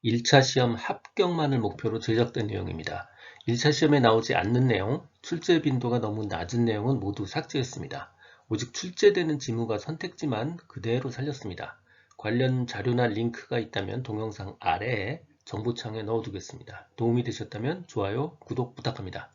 1차 시험 합격만을 목표로 제작된 내용입니다. 1차 시험에 나오지 않는 내용, 출제 빈도가 너무 낮은 내용은 모두 삭제했습니다. 오직 출제되는 지문과 선택지만 그대로 살렸습니다. 관련 자료나 링크가 있다면 동영상 아래에 정보창에 넣어두겠습니다. 도움이 되셨다면 좋아요, 구독 부탁합니다.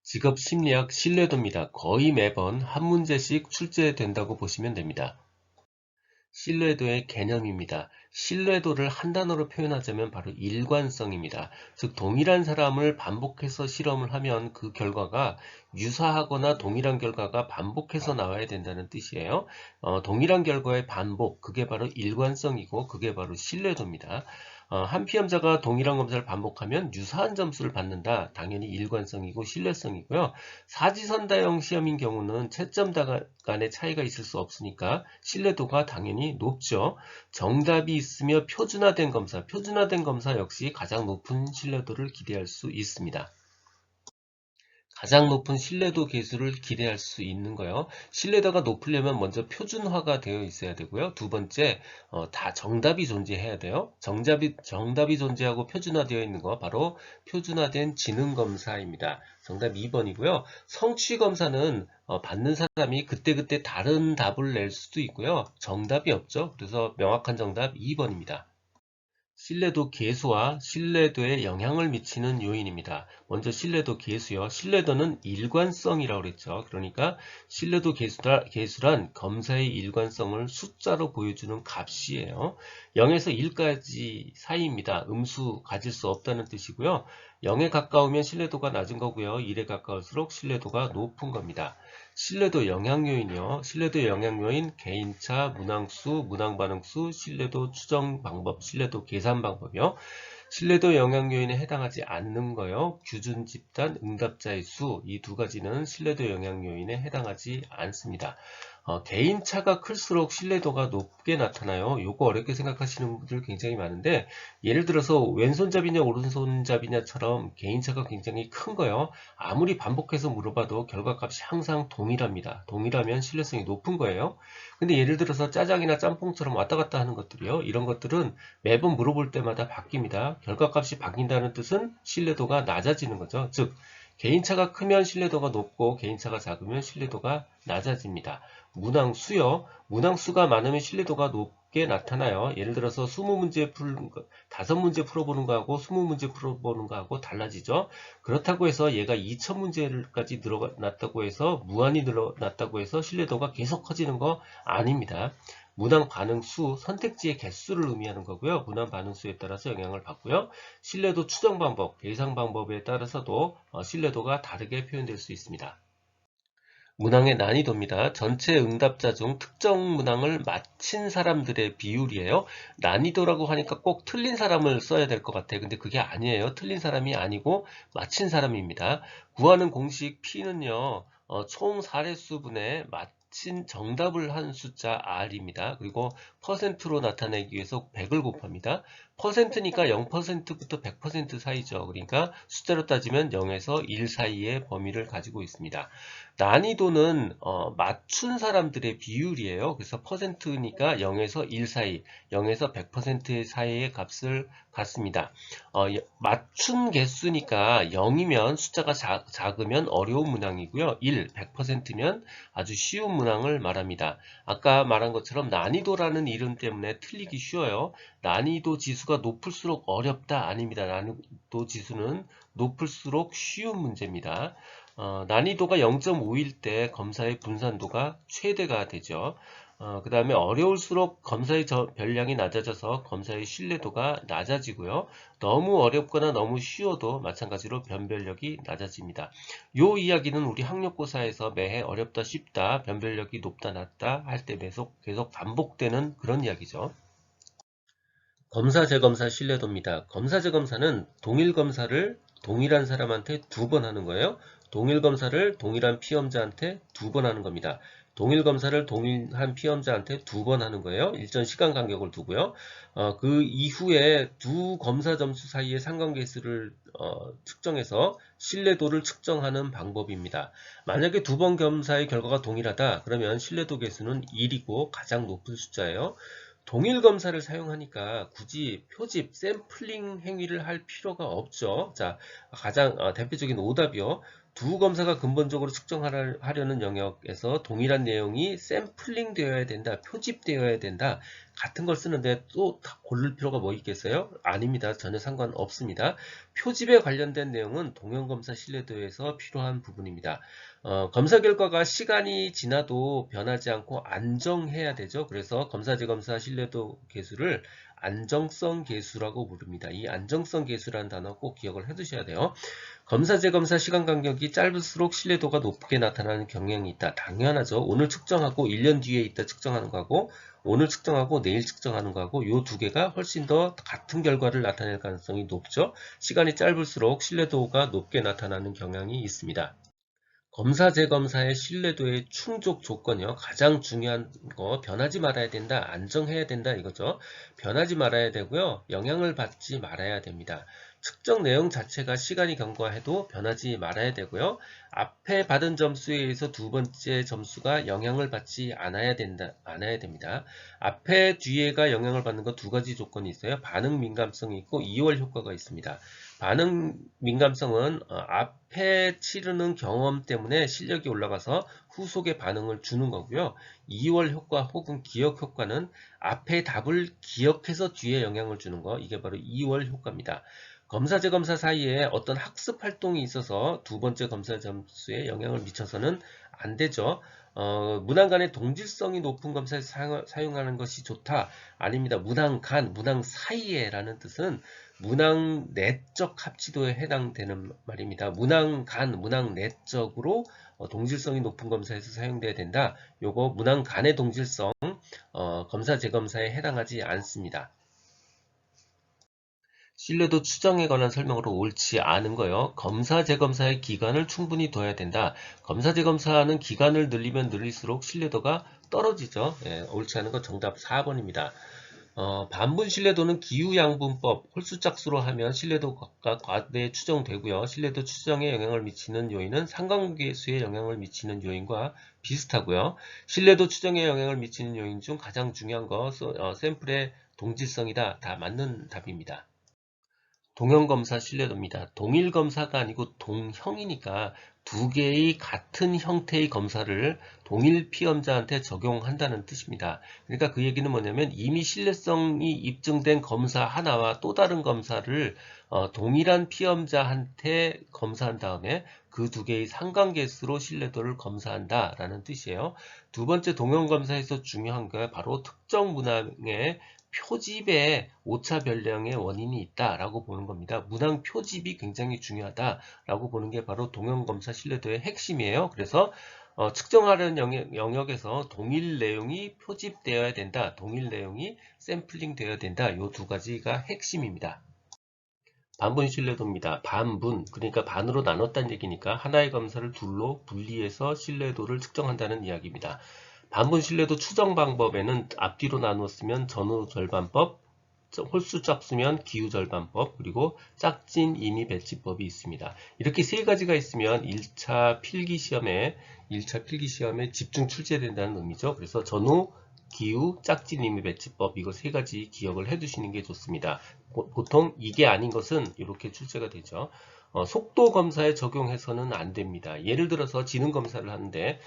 직업심리학 신뢰도입니다. 거의 매번 한 문제씩 출제된다고 보시면 됩니다. 신뢰도의 개념입니다. 신뢰도를 한 단어로 표현하자면 바로 일관성입니다. 즉 동일한 사람을 반복해서 실험을 하면 그 결과가 유사하거나 동일한 결과가 반복해서 나와야 된다는 뜻이에요. 동일한 결과의 반복, 그게 바로 일관성이고 그게 바로 신뢰도입니다. 한 피험자가 동일한 검사를 반복하면 유사한 점수를 받는다. 당연히 일관성이고 신뢰성이고요. 사지선다형 시험인 경우는 채점 간의 차이가 있을 수 없으니까 신뢰도가 당연히 높죠. 정답이 있으며 표준화된 검사 역시 가장 높은 신뢰도를 기대할 수 있습니다. 가장 높은 신뢰도 계수를 기대할 수 있는 거요. 신뢰도가 높으려면 먼저 표준화가 되어 있어야 되고요. 두 번째, 다 정답이 존재해야 돼요. 정답이 존재하고 표준화되어 있는 거 바로 표준화된 지능검사입니다. 정답 2번이고요. 성취검사는 받는 사람이 그때그때 다른 답을 낼 수도 있고요. 정답이 없죠. 그래서 명확한 정답 2번입니다. 신뢰도 계수와 신뢰도에 영향을 미치는 요인입니다. 먼저 신뢰도 계수요. 신뢰도는 일관성이라고 그랬죠. 그러니까 신뢰도 계수란 검사의 일관성을 숫자로 보여주는 값이에요. 0에서 1까지 사이입니다. 음수 가질 수 없다는 뜻이고요. 0에 가까우면 신뢰도가 낮은 거고요. 1에 가까울수록 신뢰도가 높은 겁니다. 신뢰도 영향 요인이요. 신뢰도 영향 요인, 개인차, 문항수, 문항반응수, 신뢰도 추정 방법, 신뢰도 계산 방법이요. 신뢰도 영향 요인에 해당하지 않는 거요. 규준 집단, 응답자의 수, 이 두 가지는 신뢰도 영향 요인에 해당하지 않습니다. 개인차가 클수록 신뢰도가 높게 나타나요. 요거 어렵게 생각하시는 분들 굉장히 많은데 예를 들어서 왼손잡이냐 오른손잡이냐처럼 개인차가 굉장히 큰 거요. 아무리 반복해서 물어봐도 결과값이 항상 동일합니다. 동일하면 신뢰성이 높은 거예요. 근데 예를 들어서 짜장이나 짬뽕처럼 왔다 갔다 하는 것들이요. 이런 것들은 매번 물어볼 때마다 바뀝니다. 결과값이 바뀐다는 뜻은 신뢰도가 낮아지는 거죠. 즉 개인차가 크면 신뢰도가 높고 개인차가 작으면 신뢰도가 낮아집니다. 문항수요. 문항수가 많으면 신뢰도가 높게 나타나요. 예를 들어서 20문제 풀는 거, 5문제 풀어보는 거하고 20문제 풀어보는 거하고 달라지죠. 그렇다고 해서 얘가 2000문제까지 늘어났다고 해서 무한히 늘어났다고 해서 신뢰도가 계속 커지는 거 아닙니다. 문항 반응 수, 선택지의 개수를 의미하는 거고요. 문항 반응 수에 따라서 영향을 받고요. 신뢰도 추정 방법, 계산 방법에 따라서도 신뢰도가 다르게 표현될 수 있습니다. 문항의 난이도입니다. 전체 응답자 중 특정 문항을 맞힌 사람들의 비율이에요. 난이도라고 하니까 꼭 틀린 사람을 써야 될 것 같아요. 근데 그게 아니에요. 틀린 사람이 아니고 맞힌 사람입니다. 구하는 공식 P는요. 총 사례수분의 맞힌 정답을 한 숫자 R입니다. 그리고 퍼센트로 나타내기 위해서 100을 곱합니다. 퍼센트니까 0%부터 100% 사이죠. 그러니까 숫자로 따지면 0에서 1 사이의 범위를 가지고 있습니다. 난이도는 맞춘 사람들의 비율이에요. 그래서 퍼센트니까 0에서 1 사이, 0에서 100% 사이의 값을 갖습니다. 맞춘 개수니까 0이면 숫자가 작으면 어려운 문항이고요. 1, 100%면 아주 쉬운 문항을 말합니다. 아까 말한 것처럼 난이도라는 이름 때문에 틀리기 쉬워요. 난이도 지수가 높을수록 어렵다 아닙니다. 난이도 지수는 높을수록 쉬운 문제입니다. 난이도가 0.5일 때 검사의 분산도가 최대가 되죠. 그 다음에 어려울수록 검사의 변량이 낮아져서 검사의 신뢰도가 낮아지고요. 너무 어렵거나 너무 쉬워도 마찬가지로 변별력이 낮아집니다. 이 이야기는 우리 학력고사에서 매해 어렵다 쉽다 변별력이 높다 낮다 할 때 계속 반복되는 그런 이야기죠. 검사 재검사 신뢰도입니다. 검사 재검사는 동일 검사를 동일한 사람한테 2번 하는 거예요. 동일 검사를 동일한 피험자한테 2번 하는 겁니다. 동일 검사를 동일한 피험자한테 2번 하는 거예요. 일정 시간 간격을 두고요. 그 이후에 두 검사 점수 사이의 상관계수를 측정해서 신뢰도를 측정하는 방법입니다. 만약에 2번 검사의 결과가 동일하다 그러면 신뢰도 계수는 1이고 가장 높은 숫자예요. 동일 검사를 사용하니까 굳이 표집, 샘플링 행위를 할 필요가 없죠. 자, 가장 대표적인 오답이요. 두 검사가 근본적으로 측정하려는 영역에서 동일한 내용이 샘플링 되어야 된다, 표집되어야 된다. 같은 걸 쓰는데 또 고를 필요가 뭐 있겠어요? 아닙니다. 전혀 상관없습니다. 표집에 관련된 내용은 동형검사 신뢰도에서 필요한 부분입니다. 검사 결과가 시간이 지나도 변하지 않고 안정해야 되죠. 그래서 검사 재검사 신뢰도 계수를 안정성 계수라고 부릅니다. 이 안정성 계수라는 단어 꼭 기억을 해 두셔야 돼요. 검사 재검사 시간 간격이 짧을수록 신뢰도가 높게 나타나는 경향이 있다. 당연하죠. 오늘 측정하고 1년 뒤에 있다 측정하는 거하고 오늘 측정하고 내일 측정하는 거하고 이 두 개가 훨씬 더 같은 결과를 나타낼 가능성이 높죠. 시간이 짧을수록 신뢰도가 높게 나타나는 경향이 있습니다. 검사 재검사의 신뢰도의 충족 조건이요. 가장 중요한 거 변하지 말아야 된다. 안정해야 된다 이거죠. 변하지 말아야 되고요. 영향을 받지 말아야 됩니다. 측정 내용 자체가 시간이 경과해도 변하지 말아야 되고요. 앞에 받은 점수에 의해서 두 번째 점수가 영향을 받지 않아야 됩니다. 앞에 뒤에가 영향을 받는 거 두 가지 조건이 있어요. 반응 민감성이 있고 이월 효과가 있습니다. 반응 민감성은 앞에 치르는 경험 때문에 실력이 올라가서 후속에 반응을 주는 거고요. 이월 효과 혹은 기억 효과는 앞에 답을 기억해서 뒤에 영향을 주는 거, 이게 바로 이월 효과입니다. 검사 재검사 사이에 어떤 학습 활동이 있어서 두 번째 검사 점수에 영향을 미쳐서는 안 되죠. 문항 간의 동질성이 높은 검사에서 사용하는 것이 좋다. 아닙니다. 문항 간, 문항 사이에 라는 뜻은 문항 내적 합치도에 해당되는 말입니다. 문항 간, 문항 내적으로 동질성이 높은 검사에서 사용돼야 된다. 요거 문항 간의 동질성 검사 재검사에 해당하지 않습니다. 신뢰도 추정에 관한 설명으로 옳지 않은 거요. 검사 재검사의 기간을 충분히 둬야 된다. 검사 재검사는 기간을 늘리면 늘릴수록 신뢰도가 떨어지죠. 예, 옳지 않은 거 정답 4번입니다. 반분 신뢰도는 기후양분법, 홀수짝수로 하면 신뢰도가 과대 추정되고요. 신뢰도 추정에 영향을 미치는 요인은 상관계수에 영향을 미치는 요인과 비슷하고요. 신뢰도 추정에 영향을 미치는 요인 중 가장 중요한 거 샘플의 동질성이다. 다 맞는 답입니다. 동형검사 신뢰도입니다. 동일검사가 아니고 동형이니까 두 개의 같은 형태의 검사를 동일 피험자한테 적용한다는 뜻입니다. 그러니까 그 얘기는 뭐냐면 이미 신뢰성이 입증된 검사 하나와 또 다른 검사를 동일한 피험자한테 검사한 다음에 그 두 개의 상관계수로 신뢰도를 검사한다라는 뜻이에요. 두 번째 동형검사에서 중요한 게 바로 특정 문항의 표집에 오차 변량의 원인이 있다라고 보는 겁니다. 문항 표집이 굉장히 중요하다라고 보는 게 바로 동형검사 신뢰도의 핵심이에요. 그래서 측정하려는 영역에서 동일 내용이 표집되어야 된다. 동일 내용이 샘플링 되어야 된다. 이 두 가지가 핵심입니다. 반분 신뢰도입니다. 반분, 그러니까 반으로 나눴다는 얘기니까 하나의 검사를 둘로 분리해서 신뢰도를 측정한다는 이야기입니다. 반분 신뢰도 추정 방법에는 앞뒤로 나누었으면 전후 절반법, 홀수 짝수면 기후 절반법, 그리고 짝진 임의 배치법이 있습니다. 이렇게 세 가지가 있으면 1차 필기시험에 집중 출제된다는 의미죠. 그래서 전후, 기후, 짝진 임의 배치법, 이거 세 가지 기억을 해 두시는 게 좋습니다. 보통 이게 아닌 것은 이렇게 출제가 되죠. 속도 검사에 적용해서는 안 됩니다. 예를 들어서 지능 검사를 하는데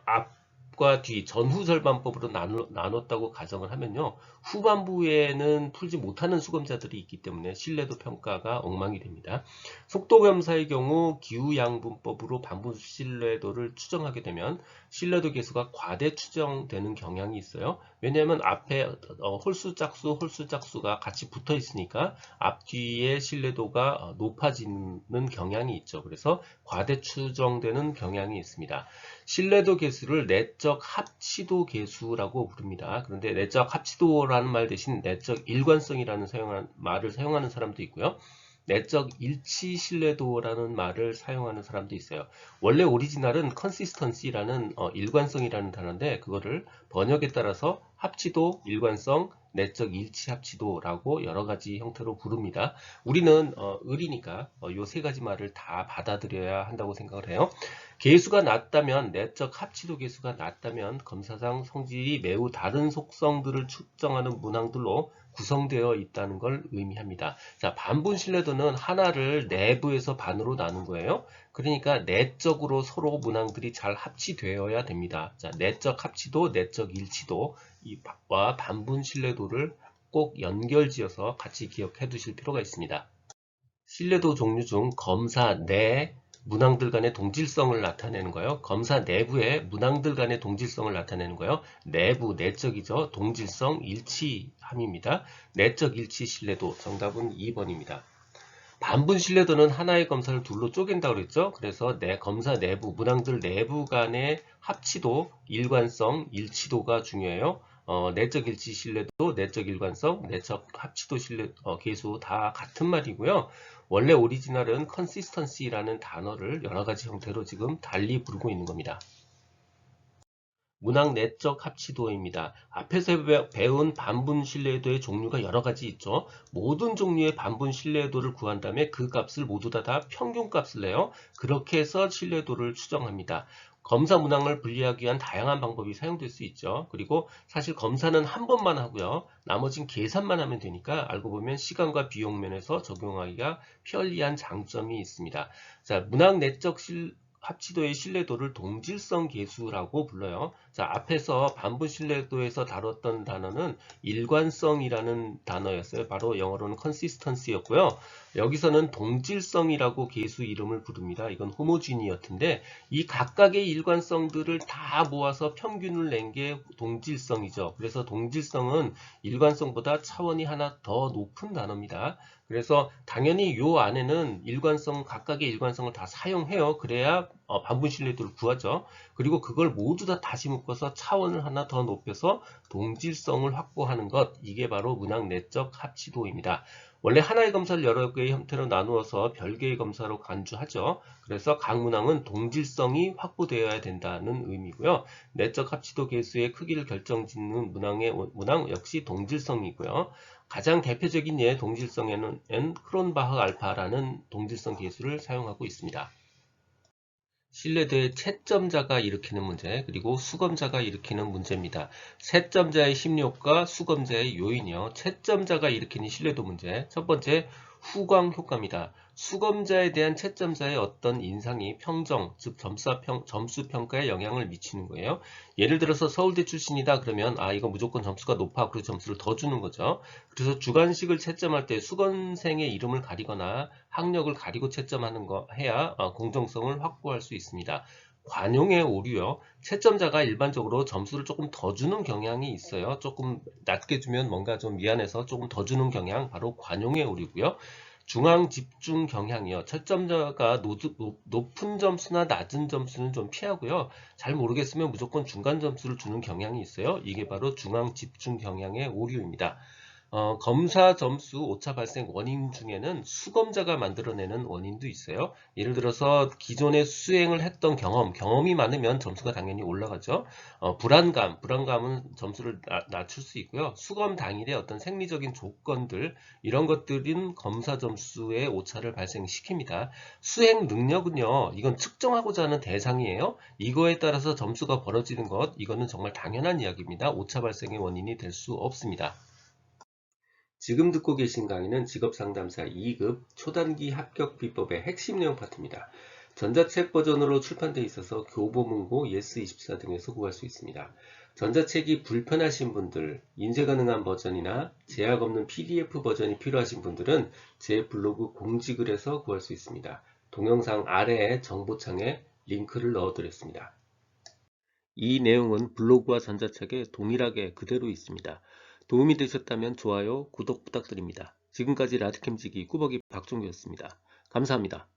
앞과 뒤 전후 절반법으로 나눴다고 가정을 하면요. 후반부에는 풀지 못하는 수검자들이 있기 때문에 신뢰도 평가가 엉망이 됩니다. 속도 검사의 경우 기후양분법으로 반분 신뢰도를 추정하게 되면 신뢰도 계수가 과대 추정되는 경향이 있어요. 왜냐하면 앞에 홀수 짝수가 같이 붙어 있으니까 앞뒤의 신뢰도가 높아지는 경향이 있죠. 그래서 과대 추정되는 경향이 있습니다. 신뢰도 계수를 내적 합치도 계수라고 부릅니다. 그런데 내적 합치도라는 말 대신 내적 일관성이라는 말을 사용하는 사람도 있고요. 내적 일치 신뢰도라는 말을 사용하는 사람도 있어요. 원래 오리지널은 consistency라는 일관성이라는 단어인데 그거를 번역에 따라서 합치도, 일관성, 내적 일치 합치도라고 여러 가지 형태로 부릅니다. 우리는 을이니까 이 세 가지 말을 다 받아들여야 한다고 생각을 해요. 계수가 낮다면, 내적 합치도 계수가 낮다면 검사상 성질이 매우 다른 속성들을 측정하는 문항들로 구성되어 있다는 걸 의미합니다. 자, 반분 신뢰도는 하나를 내부에서 반으로 나눈 거예요. 그러니까 내적으로 서로 문항들이 잘 합치되어야 됩니다. 자, 내적 합치도, 내적 일치도 와 반분 신뢰도를 꼭 연결지어서 같이 기억해 두실 필요가 있습니다. 신뢰도 종류 중 검사 내 문항들 간의 동질성을 나타내는 거예요. 검사 내부의 문항들 간의 동질성을 나타내는 거예요. 내부, 내적이죠. 동질성, 일치함입니다. 내적 일치 신뢰도, 정답은 2번입니다. 반분 신뢰도는 하나의 검사를 둘로 쪼갠다고 그랬죠. 그래서 검사 내부, 문항들 내부 간의 합치도, 일관성, 일치도가 중요해요. 내적 일치 신뢰도, 내적 일관성, 내적 합치도 계수 다 같은 말이고요. 원래 오리지널은 consistency라는 단어를 여러 가지 형태로 지금 달리 부르고 있는 겁니다. 문항 내적 합치도입니다. 앞에서 배운 반분 신뢰도의 종류가 여러 가지 있죠. 모든 종류의 반분 신뢰도를 구한 다음에 그 값을 모두 다 평균값을 내요. 그렇게 해서 신뢰도를 추정합니다. 검사 문항을 분리하기 위한 다양한 방법이 사용될 수 있죠. 그리고 사실 검사는 한 번만 하고요. 나머진 계산만 하면 되니까 알고 보면 시간과 비용 면에서 적용하기가 편리한 장점이 있습니다. 자, 문항 내적 합치도의 신뢰도를 동질성 계수라고 불러요. 자, 앞에서 반분 신뢰도에서 다뤘던 단어는 일관성이라는 단어였어요. 바로 영어로는 consistency였고요. 여기서는 동질성이라고 계수 이름을 부릅니다. 이건 호모지니어트인데 이 각각의 일관성들을 다 모아서 평균을 낸 게 동질성이죠. 그래서 동질성은 일관성보다 차원이 하나 더 높은 단어입니다. 그래서 당연히 요 안에는 각각의 일관성을 다 사용해요. 그래야 반분 신뢰도를 구하죠. 그리고 그걸 모두 다 다시 묶어서 차원을 하나 더 높여서 동질성을 확보하는 것, 이게 바로 문항 내적 합치도입니다. 원래 하나의 검사를 여러 개의 형태로 나누어서 별개의 검사로 간주하죠. 그래서 각 문항은 동질성이 확보되어야 된다는 의미고요. 내적 합치도 계수의 크기를 결정짓는 문항 역시 동질성이고요. 가장 대표적인 예의 동질성에는 크론바흐 알파라는 동질성 계수를 사용하고 있습니다. 신뢰도의 채점자가 일으키는 문제, 그리고 수검자가 일으키는 문제입니다. 채점자의 심리효과, 수검자의 요인이요. 채점자가 일으키는 신뢰도 문제. 첫 번째, 후광 효과입니다. 수검자에 대한 채점자의 어떤 인상이 평정, 즉 점수 평가에 영향을 미치는 거예요. 예를 들어서 서울대 출신이다 그러면 이거 무조건 점수가 높아, 그래서 점수를 더 주는 거죠. 그래서 주관식을 채점할 때 수강생의 이름을 가리거나 학력을 가리고 채점하는 거 해야 공정성을 확보할 수 있습니다. 관용의 오류요. 채점자가 일반적으로 점수를 조금 더 주는 경향이 있어요. 조금 낮게 주면 뭔가 좀 미안해서 조금 더 주는 경향, 바로 관용의 오류고요. 중앙 집중 경향이요. 채점자가 높은 점수나 낮은 점수는 좀 피하고요. 잘 모르겠으면 무조건 중간 점수를 주는 경향이 있어요. 이게 바로 중앙 집중 경향의 오류입니다. 검사 점수 오차 발생 원인 중에는 수검자가 만들어내는 원인도 있어요. 예를 들어서 기존에 수행을 했던 경험이 많으면 점수가 당연히 올라가죠. 불안감은 점수를 낮출 수 있고요. 수검 당일의 어떤 생리적인 조건들, 이런 것들은 검사 점수의 오차를 발생시킵니다. 수행 능력은요, 이건 측정하고자 하는 대상이에요. 이거에 따라서 점수가 벌어지는 것, 이거는 정말 당연한 이야기입니다. 오차 발생의 원인이 될 수 없습니다. 지금 듣고 계신 강의는 직업상담사 2급 초단기 합격 비법의 핵심 내용 파트입니다. 전자책 버전으로 출판되어 있어서 교보문고, 예스24 등에서 구할 수 있습니다. 전자책이 불편하신 분들, 인쇄 가능한 버전이나 제약 없는 PDF 버전이 필요하신 분들은 제 블로그 공지글에서 구할 수 있습니다. 동영상 아래에 정보창에 링크를 넣어드렸습니다. 이 내용은 블로그와 전자책에 동일하게 그대로 있습니다. 도움이 되셨다면 좋아요, 구독 부탁드립니다. 지금까지 라디캠지기 꾸벅이 박종규였습니다. 감사합니다.